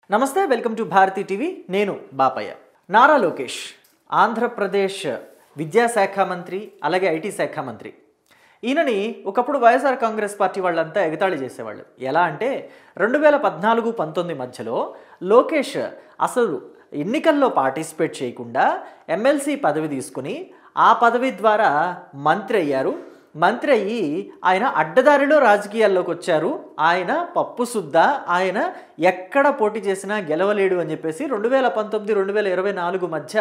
నమస్తే, welcome to Bharati TV. నేను బాపయ్య. నారా లోకేష్ ఆంధ్రప్రదేశ్ విద్యాశాఖ మంత్రి, అలాగే ఐటీ శాఖ మంత్రి. ఈయనని ఒకప్పుడు వైఎస్ఆర్ కాంగ్రెస్ పార్టీ వాళ్ళంతా ఎగతాళి చేసేవాళ్ళు. ఎలా అంటే 2014-19 మధ్యలో లోకేష్ అసలు ఎన్నికల్లో పార్టిసిపేట్ చేయకుండా ఎమ్మెల్సీ పదవి తీసుకుని ఆ పదవి ద్వారా మంత్రి అయ్యారు. మంత్రి అయ్యి ఆయన అడ్డదారిలో రాజకీయాల్లోకి వచ్చారు. ఆయన పప్పు సుద్ద, ఆయన ఎక్కడ పోటీ చేసినా గెలవలేడు అని చెప్పేసి 2019-2024 మధ్య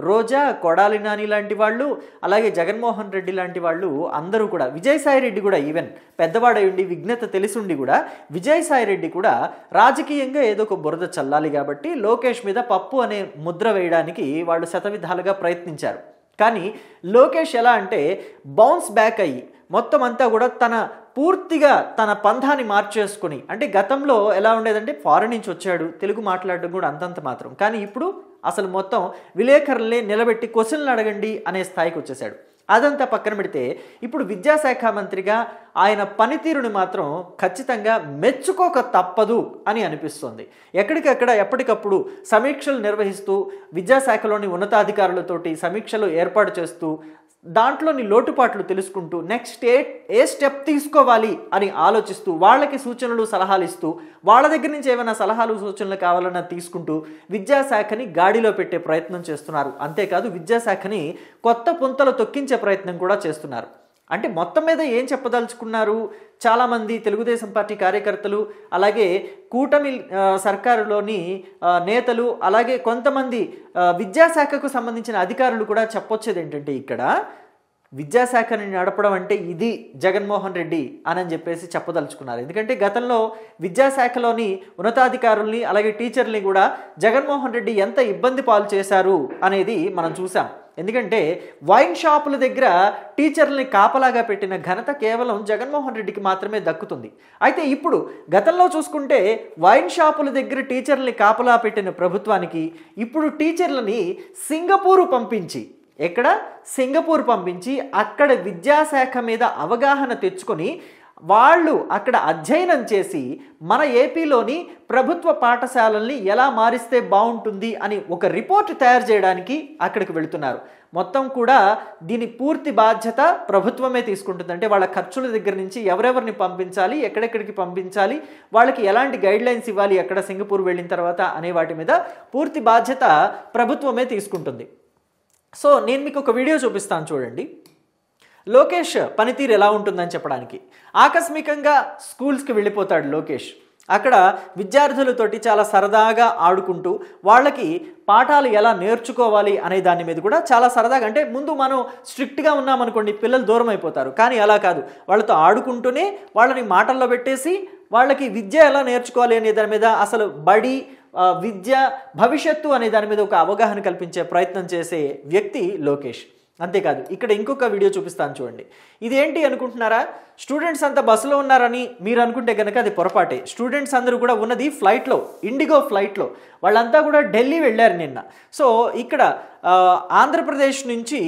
రోజా, కొడాలి నాని లాంటి వాళ్ళు, అలాగే జగన్మోహన్ రెడ్డి లాంటి వాళ్ళు అందరూ కూడా, విజయసాయి రెడ్డి కూడా, ఈవెన్ పెద్దవాడై ఉండి విఘ్నత తెలిసుండి కూడా విజయసాయి రెడ్డి కూడా రాజకీయంగా ఏదో ఒక బురద చల్లాలి కాబట్టి లోకేష్ మీద పప్పు అనే ముద్ర వేయడానికి వాళ్ళు శతవిధాలుగా ప్రయత్నించారు. కానీ లోకేష్ ఎలా అంటే బౌన్స్ బ్యాక్ అయ్యి మొత్తం అంతా కూడా పూర్తిగా తన పంథాన్ని మార్చేసుకుని, అంటే గతంలో ఎలా ఉండేదంటే ఫారెన్ నుంచి వచ్చాడు, తెలుగు మాట్లాడడం కూడా అంతంత మాత్రం, కానీ ఇప్పుడు అసలు మొత్తం విలేకరులనే నిలబెట్టి క్వశ్చన్లు అడగండి అనే స్థాయికి వచ్చేసాడు. అదంతా పక్కన పెడితే ఇప్పుడు విద్యాశాఖ మంత్రిగా ఆయన పనితీరుని మాత్రం ఖచ్చితంగా మెచ్చుకోక తప్పదు అని అనిపిస్తుంది. ఎక్కడికక్కడ ఎప్పటికప్పుడు సమీక్షలు నిర్వహిస్తూ, విద్యాశాఖలోని ఉన్నతాధికారులతోటి సమీక్షలు ఏర్పాటు చేస్తూ, దాంట్లోని లోటుపాట్లు తెలుసుకుంటూ నెక్స్ట్ ఏ స్టెప్ తీసుకోవాలి అని ఆలోచిస్తూ, వాళ్ళకి సూచనలు సలహాలు ఇస్తూ, వాళ్ళ దగ్గర నుంచి ఏమైనా సలహాలు సూచనలు కావాలన్నా తీసుకుంటూ విద్యాశాఖని గాడిలో పెట్టే ప్రయత్నం చేస్తున్నారు. అంతేకాదు విద్యాశాఖని కొత్త పుంతలు తొక్కించే ప్రయత్నం కూడా చేస్తున్నారు. అంటే మొత్తం మీద ఏం చెప్పదలుచుకున్నారు? చాలామంది తెలుగుదేశం పార్టీ కార్యకర్తలు, అలాగే కూటమి సర్కారులోని నేతలు, అలాగే కొంతమంది విద్యాశాఖకు సంబంధించిన అధికారులు కూడా చెప్పొచ్చేది ఏంటంటే, ఇక్కడ విద్యాశాఖని నడపడం అంటే ఇది జగన్మోహన్ రెడ్డి అని చెప్పేసి చెప్పదలుచుకున్నారు. ఎందుకంటే గతంలో విద్యాశాఖలోని ఉన్నతాధికారుల్ని, అలాగే టీచర్ని కూడా జగన్మోహన్ రెడ్డి ఎంత ఇబ్బంది పాలు చేశారు అనేది మనం చూసాం. ఎందుకంటే వైన్ షాపుల దగ్గర టీచర్లని కాపలాగా పెట్టిన ఘనత కేవలం జగన్మోహన్ రెడ్డికి మాత్రమే దక్కుతుంది. అయితే ఇప్పుడు గతంలో చూసుకుంటే వైన్ షాపుల దగ్గర టీచర్లని కాపలా పెట్టిన ప్రభుత్వానికి ఇప్పుడు టీచర్లని సింగపూర్ పంపించి, సింగపూర్ పంపించి అక్కడ విద్యాశాఖ మీద అవగాహన తెచ్చుకొని వాళ్ళు అక్కడ అధ్యయనం చేసి మన ఏపీలోని ప్రభుత్వ పాఠశాలల్ని ఎలా మారిస్తే బాగుంటుంది అని ఒక రిపోర్ట్ తయారు చేయడానికి అక్కడికి వెళుతున్నారు. మొత్తం కూడా దీని పూర్తి బాధ్యత ప్రభుత్వమే తీసుకుంటుంది. అంటే వాళ్ళ ఖర్చుల దగ్గర నుంచి ఎవరెవరిని పంపించాలి, ఎక్కడెక్కడికి పంపించాలి, వాళ్ళకి ఎలాంటి గైడ్ లైన్స్ ఇవ్వాలి ఎక్కడ సింగపూర్ వెళ్ళిన తర్వాత అనే వాటి మీద పూర్తి బాధ్యత ప్రభుత్వమే తీసుకుంటుంది. సో నేను మీకు ఒక వీడియో చూపిస్తాను, చూడండి. లోకేష్ పనితీరు ఎలా ఉంటుందని చెప్పడానికి ఆకస్మికంగా స్కూల్స్కి వెళ్ళిపోతాడు లోకేష్. అక్కడ విద్యార్థులతోటి చాలా సరదాగా ఆడుకుంటూ వాళ్ళకి పాఠాలు ఎలా నేర్చుకోవాలి అనే దాని మీద కూడా చాలా సరదాగా, అంటే ముందు మనం స్ట్రిక్ట్గా ఉన్నామనుకోండి పిల్లలు దూరం అయిపోతారు, కానీ అలా కాదు, వాళ్ళతో ఆడుకుంటూనే వాళ్ళని మాటల్లో పెట్టేసి వాళ్ళకి విద్య ఎలా నేర్చుకోవాలి అనే దాని మీద, అసలు బడి విద్య భవిష్యత్తు అనే దాని మీద ఒక అవగాహన కల్పించే ప్రయత్నం చేసే వ్యక్తి లోకేష్. అంతేకాదు ఇక్కడ ఇంకొక వీడియో చూపిస్తాను, చూడండి. ఇదేంటి అనుకుంటున్నారా? స్టూడెంట్స్ అంతా బస్సులో ఉన్నారని మీరు అనుకుంటే కనుక అది పొరపాటే. స్టూడెంట్స్ అందరూ కూడా ఉన్నది ఫ్లైట్లో, ఇండిగో ఫ్లైట్లో. వాళ్ళంతా కూడా ఢిల్లీ వెళ్ళారు నిన్న. సో ఇక్కడ ఆంధ్రప్రదేశ్ నుంచి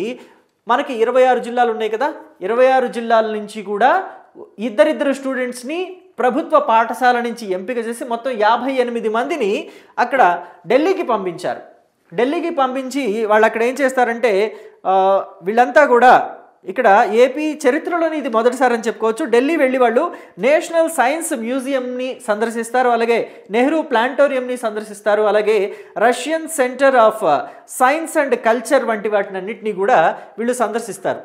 మనకి 26 జిల్లాలు ఉన్నాయి కదా, 26 జిల్లాల నుంచి కూడా ఇద్దరిద్దరు స్టూడెంట్స్ని ప్రభుత్వ పాఠశాల నుంచి ఎంపిక చేసి మొత్తం 58 మందిని అక్కడ ఢిల్లీకి పంపించారు. ఢిల్లీకి పంపించి వాళ్ళు అక్కడ ఏం చేస్తారంటే, వీళ్ళంతా కూడా ఇక్కడ ఏపీ చరిత్రలోని ఇది మొదటిసారి అని చెప్పుకోవచ్చు. ఢిల్లీ వెళ్ళి వాళ్ళు నేషనల్ సైన్స్ మ్యూజియంని సందర్శిస్తారు, అలాగే నెహ్రూ ప్లాంటోరియంని సందర్శిస్తారు, అలాగే Russian centre of science and culture వంటి వాటినన్నింటినీ కూడా వీళ్ళు సందర్శిస్తారు.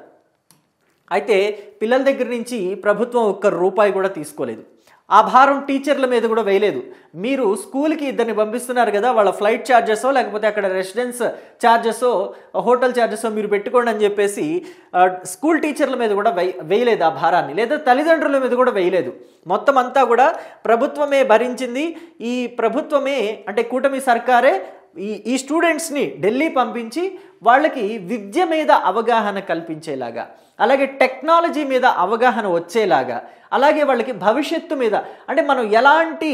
అయితే పిల్లల దగ్గర నుంచి ప్రభుత్వం ఒక్క రూపాయి కూడా తీసుకోలేదు. ఆ భారం టీచర్ల మీద కూడా వేయలేదు. మీరు స్కూల్కి ఇద్దరిని పంపిస్తున్నారు కదా, వాళ్ళ ఫ్లైట్ ఛార్జెసో లేకపోతే అక్కడ రెసిడెన్స్ ఛార్జెసో హోటల్ ఛార్జెసో మీరు పెట్టుకోండి అని చెప్పేసి స్కూల్ టీచర్ల మీద కూడా వేయలేదు ఆ భారాన్ని, లేదా తల్లిదండ్రుల మీద కూడా వేయలేదు. మొత్తం అంతా కూడా ప్రభుత్వమే భరించింది. ఈ ప్రభుత్వమే అంటే కూటమి సర్కారే ఈ స్టూడెంట్స్ని ఢిల్లీ పంపించి వాళ్ళకి విద్య మీద అవగాహన కల్పించేలాగా, అలాగే టెక్నాలజీ మీద అవగాహన వచ్చేలాగా, అలాగే వాళ్ళకి భవిష్యత్తు మీద, అంటే మనం ఎలాంటి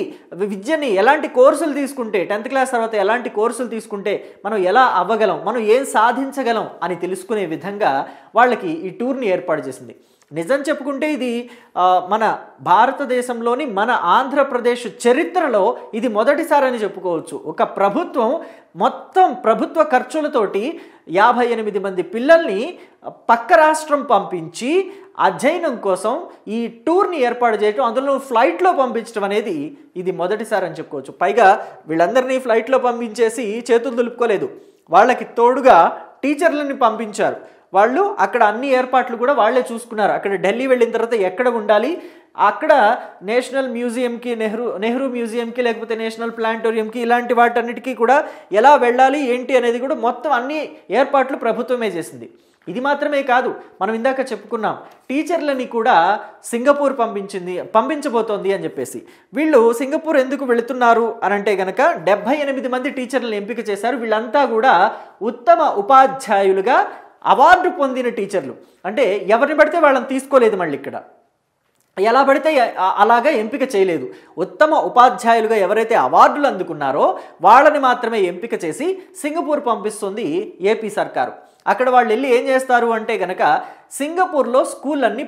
విద్యని ఎలాంటి కోర్సులు తీసుకుంటే 10th క్లాస్ తర్వాత ఎలాంటి కోర్సులు తీసుకుంటే మనం ఎలా అవ్వగలం, మనం ఏం సాధించగలం అని తెలుసుకునే విధంగా వాళ్ళకి ఈ టూర్ని ఏర్పాటు చేసింది. నిజం చెప్పుకుంటే ఇది మన భారతదేశంలోని మన ఆంధ్రప్రదేశ్ చరిత్రలో ఇది మొదటిసారి అని చెప్పుకోవచ్చు. ఒక ప్రభుత్వం మొత్తం ప్రభుత్వ ఖర్చులతోటి 58 మంది పిల్లల్ని పక్క రాష్ట్రం పంపించి అధ్యయనం కోసం ఈ టూర్ని ఏర్పాటు చేయటం, అందులో ఫ్లైట్లో పంపించడం అనేది ఇది మొదటిసారి అని చెప్పుకోవచ్చు. పైగా వీళ్ళందరినీ ఫ్లైట్లో పంపించేసి చేతులు దులుపుకోలేదు, వాళ్ళకి తోడుగా టీచర్లని పంపించారు. వాళ్ళు అక్కడ అన్ని ఏర్పాట్లు కూడా వాళ్ళే చూసుకున్నారు. అక్కడ ఢిల్లీ వెళ్ళిన తర్వాత ఎక్కడ ఉండాలి, అక్కడ నేషనల్ మ్యూజియంకి, నెహ్రూ మ్యూజియంకి, లేకపోతే నేషనల్ ప్లానిటోరియంకి, ఇలాంటి వాటన్నిటికీ కూడా ఎలా వెళ్ళాలి ఏంటి అనేది కూడా మొత్తం అన్ని ఏర్పాట్లు ప్రభుత్వమే చేసింది. ఇది మాత్రమే కాదు, మనం ఇందాక చెప్పుకున్నాం టీచర్లని కూడా సింగపూర్ పంపించబోతోంది అని చెప్పేసి. వీళ్ళు సింగపూర్ ఎందుకు వెళుతున్నారు అని అంటే కనుక 78 మంది టీచర్లను ఎంపిక చేశారు. వీళ్ళంతా కూడా ఉత్తమ ఉపాధ్యాయులుగా అవార్డు పొందిన టీచర్లు. అంటే ఎవరిని పడితే వాళ్ళని తీసుకోలేదు, మళ్ళీ ఇక్కడ ఎలా పడితే అలాగా ఎంపిక చేయలేదు. ఉత్తమ ఉపాధ్యాయులుగా ఎవరైతే అవార్డులు అందుకున్నారో వాళ్ళని మాత్రమే ఎంపిక చేసి సింగపూర్ పంపిస్తుంది ఏపీ సర్కారు. అక్కడ వాళ్ళు వెళ్ళి ఏం చేస్తారు అంటే కనుక సింగపూర్లో స్కూళ్ళన్నీ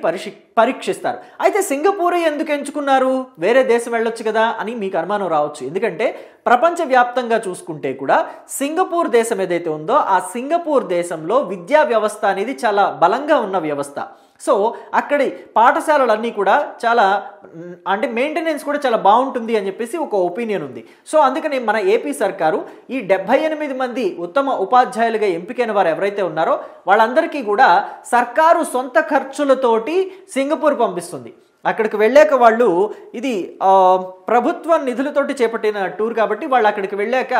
పరీక్షిస్తారు. అయితే సింగపూరే ఎందుకు ఎంచుకున్నారు, వేరే దేశం వెళ్ళొచ్చు కదా అని మీకు అనుమానం రావచ్చు. ఎందుకంటే ప్రపంచవ్యాప్తంగా చూసుకుంటే కూడా సింగపూర్ దేశం ఏదైతే ఉందో ఆ సింగపూర్ దేశంలో విద్యా వ్యవస్థ అనేది చాలా బలంగా ఉన్న వ్యవస్థ. సో అక్కడి పాఠశాలలన్నీ కూడా చాలా అంటే మెయింటెనెన్స్ కూడా చాలా బాగుంటుంది అని చెప్పేసి ఒక ఒపీనియన్ ఉంది. సో అందుకని మన ఏపీ సర్కారు ఈ 78 మంది ఉత్తమ ఉపాధ్యాయులుగా ఎంపికైన వారు ఎవరైతే ఉన్నారో వాళ్ళందరికీ కూడా సర్కారు సొంత ఖర్చులతోటి సింగపూర్ పంపిస్తుంది. అక్కడికి వెళ్ళాక వాళ్ళు ఇది ప్రభుత్వ నిధులతోటి చేపట్టిన టూర్ కాబట్టి వాళ్ళు అక్కడికి వెళ్ళాక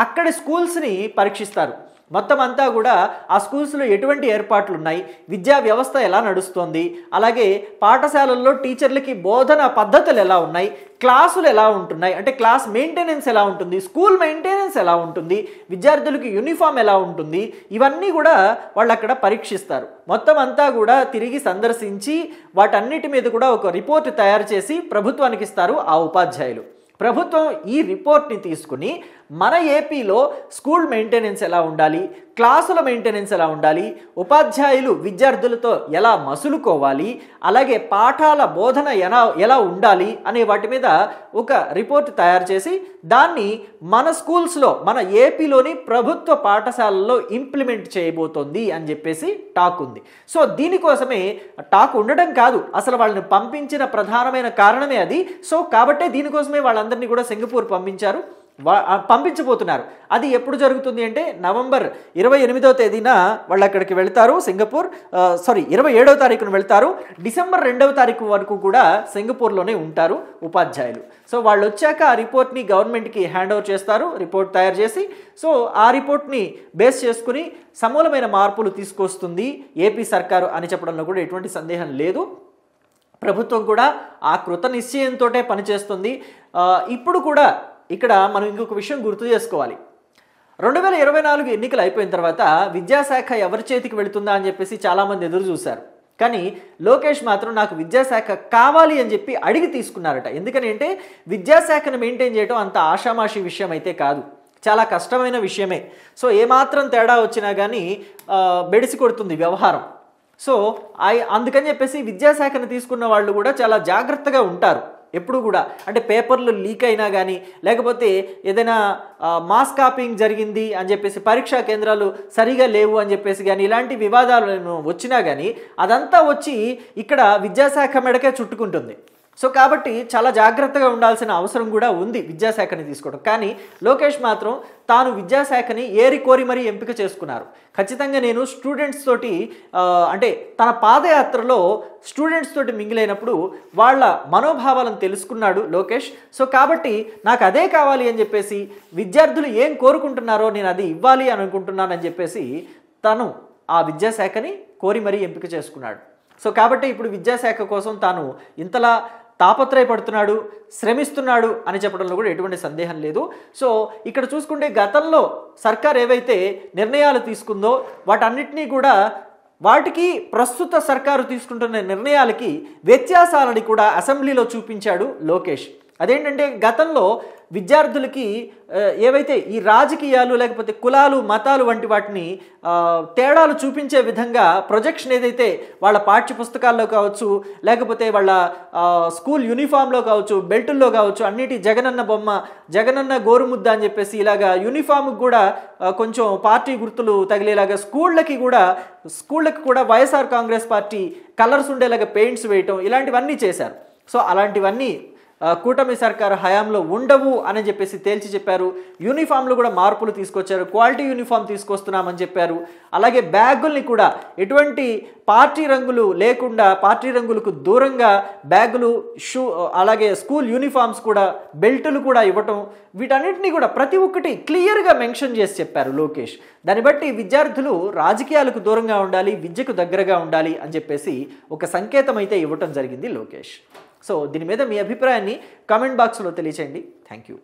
అక్కడి స్కూల్స్ని పరీక్షిస్తారు. మొత్తం అంతా కూడా ఆ స్కూల్స్లో ఎటువంటి ఏర్పాట్లు ఉన్నాయి, విద్యా వ్యవస్థ ఎలా నడుస్తోంది, అలాగే పాఠశాలల్లో టీచర్లకి బోధన పద్ధతులు ఎలా ఉన్నాయి, క్లాసులు ఎలా ఉంటున్నాయి, అంటే క్లాస్ మెయింటెనెన్స్ ఎలా ఉంటుంది, స్కూల్ మెయింటెనెన్స్ ఎలా ఉంటుంది, విద్యార్థులకి యూనిఫామ్ ఎలా ఉంటుంది, ఇవన్నీ కూడా వాళ్ళు అక్కడ పరీక్షిస్తారు. మొత్తం అంతా కూడా తిరిగి సందర్శించి వాటన్నిటి మీద కూడా ఒక రిపోర్ట్ తయారు చేసి ప్రభుత్వానికి ఇస్తారు ఆ ఉపాధ్యాయులు. ప్రభుత్వం ఈ రిపోర్ట్ని తీసుకుని మన ఏపీలో స్కూల్ మెయింటెనెన్స్ ఎలా ఉండాలి, క్లాసుల మెయింటెనెన్స్ ఎలా ఉండాలి, ఉపాధ్యాయులు విద్యార్థులతో ఎలా మసులుకోవాలి, అలాగే పాఠాల బోధన ఎలా ఉండాలి అనే వాటి మీద ఒక రిపోర్ట్ తయారు చేసి దాన్ని మన స్కూల్స్లో మన ఏపీలోని ప్రభుత్వ పాఠశాలల్లో ఇంప్లిమెంట్ చేయబోతోంది అని చెప్పేసి టాక్ ఉంది. సో దీనికోసమే టాక్ ఉండడం కాదు, అసలు వాళ్ళని పంపించిన ప్రధానమైన కారణమే అది. సో కాబట్టే దీనికోసమే వాళ్ళందరినీ కూడా సింగపూర్ పంపించబోతున్నారు. అది ఎప్పుడు జరుగుతుంది అంటే నవంబర్ 28వ తేదీన వాళ్ళు అక్కడికి వెళ్తారు సింగపూర్. 27వ తారీఖున వెళ్తారు. డిసెంబర్ 2వ తారీఖు వరకు కూడా సింగపూర్లోనే ఉంటారు ఉపాధ్యాయులు. సో వాళ్ళు వచ్చాక ఆ రిపోర్ట్ని గవర్నమెంట్కి హ్యాండ్ ఓవర్ చేస్తారు, రిపోర్ట్ తయారు చేసి. సో ఆ రిపోర్ట్ని బేస్ చేసుకుని సమూలమైన మార్పులు తీసుకొస్తుంది ఏపీ సర్కారు అని చెప్పడంలో కూడా ఎటువంటి సందేహం లేదు. ప్రభుత్వం కూడా ఆ కృత నిశ్చయంతో పనిచేస్తుంది. ఇప్పుడు కూడా ఇక్కడ మనం ఇంకొక విషయం గుర్తు చేసుకోవాలి. 2024 ఎన్నికలు అయిపోయిన తర్వాత విద్యాశాఖ ఎవరి చేతికి వెళుతుందా అని చెప్పేసి చాలామంది ఎదురు చూశారు. కానీ లోకేష్ మాత్రం నాకు విద్యాశాఖ కావాలి అని చెప్పి అడిగి తీసుకున్నారట. ఎందుకని అంటే విద్యాశాఖను మెయింటైన్ చేయడం అంత ఆషామాషి విషయం అయితే కాదు, చాలా కష్టమైన విషయమే. సో ఏమాత్రం తేడా వచ్చినా కానీ బెడిసి కొడుతుంది వ్యవహారం. సో అందుకని చెప్పేసి విద్యాశాఖను తీసుకున్న వాళ్ళు కూడా చాలా జాగ్రత్తగా ఉంటారు ఎప్పుడు కూడా. అంటే పేపర్లు లీక్ అయినా కానీ, లేకపోతే ఏదైనా మాస్ కాపీయింగ్ జరిగింది అని చెప్పేసి, పరీక్షా కేంద్రాలు సరిగా లేవు అని చెప్పేసి కానీ, ఇలాంటి వివాదాలు వచ్చినా కానీ అదంతా వచ్చి ఇక్కడ విద్యాశాఖ మెడకే చుట్టుకుంటుంది. సో కాబట్టి చాలా జాగ్రత్తగా ఉండాల్సిన అవసరం కూడా ఉంది విద్యాశాఖని తీసుకోవడం. కానీ లోకేష్ మాత్రం తాను విద్యాశాఖని ఏరి కోరి మరీ ఎంపిక చేసుకున్నారు. ఖచ్చితంగా నేను స్టూడెంట్స్ తోటి అంటే తన పాదయాత్రలో స్టూడెంట్స్ తోటి మింగిలైనప్పుడు వాళ్ళ మనోభావాలను తెలుసుకున్నాడు లోకేష్. సో కాబట్టి నాకు అదే కావాలి అని చెప్పేసి, విద్యార్థులు ఏం కోరుకుంటున్నారో నేను అది ఇవ్వాలి అని అనుకుంటున్నానని చెప్పేసి తను ఆ విద్యాశాఖని కోరి మరీ ఎంపిక చేసుకున్నాడు. సో కాబట్టి ఇప్పుడు విద్యాశాఖ కోసం తాను ఇంతలా తాపత్రయపడుతున్నాడు, శ్రమిస్తున్నాడు అని చెప్పడంలో కూడా ఎటువంటి సందేహం లేదు. సో ఇక్కడ చూసుకుంటే గతంలో సర్కార్ ఏవైతే నిర్ణయాలు తీసుకుందో వాటన్నిటినీ కూడా వాటికి ప్రస్తుత సర్కారు తీసుకుంటున్న నిర్ణయాలకి వ్యత్యాసాలని కూడా అసెంబ్లీలో చూపించాడు లోకేష్. అదేంటంటే గతంలో విద్యార్థులకి ఏవైతే ఈ రాజకీయాలు లేకపోతే కులాలు మతాలు వంటి వాటిని తేడాలు చూపించే విధంగా ప్రొజెక్షన్ ఏదైతే వాళ్ళ పాఠ్య పుస్తకాల్లో కావచ్చు, లేకపోతే వాళ్ళ స్కూల్ యూనిఫామ్లో కావచ్చు, బెల్టుల్లో కావచ్చు, అన్నిటి జగనన్న బొమ్మ, జగనన్న గోరుముద్ద అని చెప్పేసి ఇలాగా యూనిఫామ్కి కూడా కొంచెం పార్టీ గుర్తులు తగిలేలాగా స్కూళ్ళకి కూడా వైఎస్ఆర్ కాంగ్రెస్ పార్టీ కలర్స్ ఉండేలాగా పెయింట్స్ వేయటం, ఇలాంటివన్నీ చేశారు. సో అలాంటివన్నీ కూటమి సర్కారు హయాంలో ఉండవు అని చెప్పేసి తేల్చి చెప్పారు. యూనిఫామ్లు కూడా మార్పులు తీసుకొచ్చారు, క్వాలిటీ యూనిఫామ్ తీసుకొస్తున్నామని చెప్పారు. అలాగే బ్యాగుల్ని కూడా ఎటువంటి పార్టీ రంగులు లేకుండా, పార్టీ రంగులకు దూరంగా బ్యాగులు, షూ, అలాగే స్కూల్ యూనిఫామ్స్ కూడా, బెల్టులు కూడా ఇవ్వటం, వీటన్నిటిని కూడా ప్రతి ఒక్కటి క్లియర్గా మెన్షన్ చేసి చెప్పారు లోకేష్. దాన్ని బట్టి విద్యార్థులు రాజకీయాలకు దూరంగా ఉండాలి, విద్యకు దగ్గరగా ఉండాలి అని చెప్పేసి ఒక సంకేతం అయితే ఇవ్వటం జరిగింది లోకేష్. సో దీని మీద మీ అభిప్రాయాన్ని కామెంట్ బాక్స్లో తెలియచేయండి. Thank you.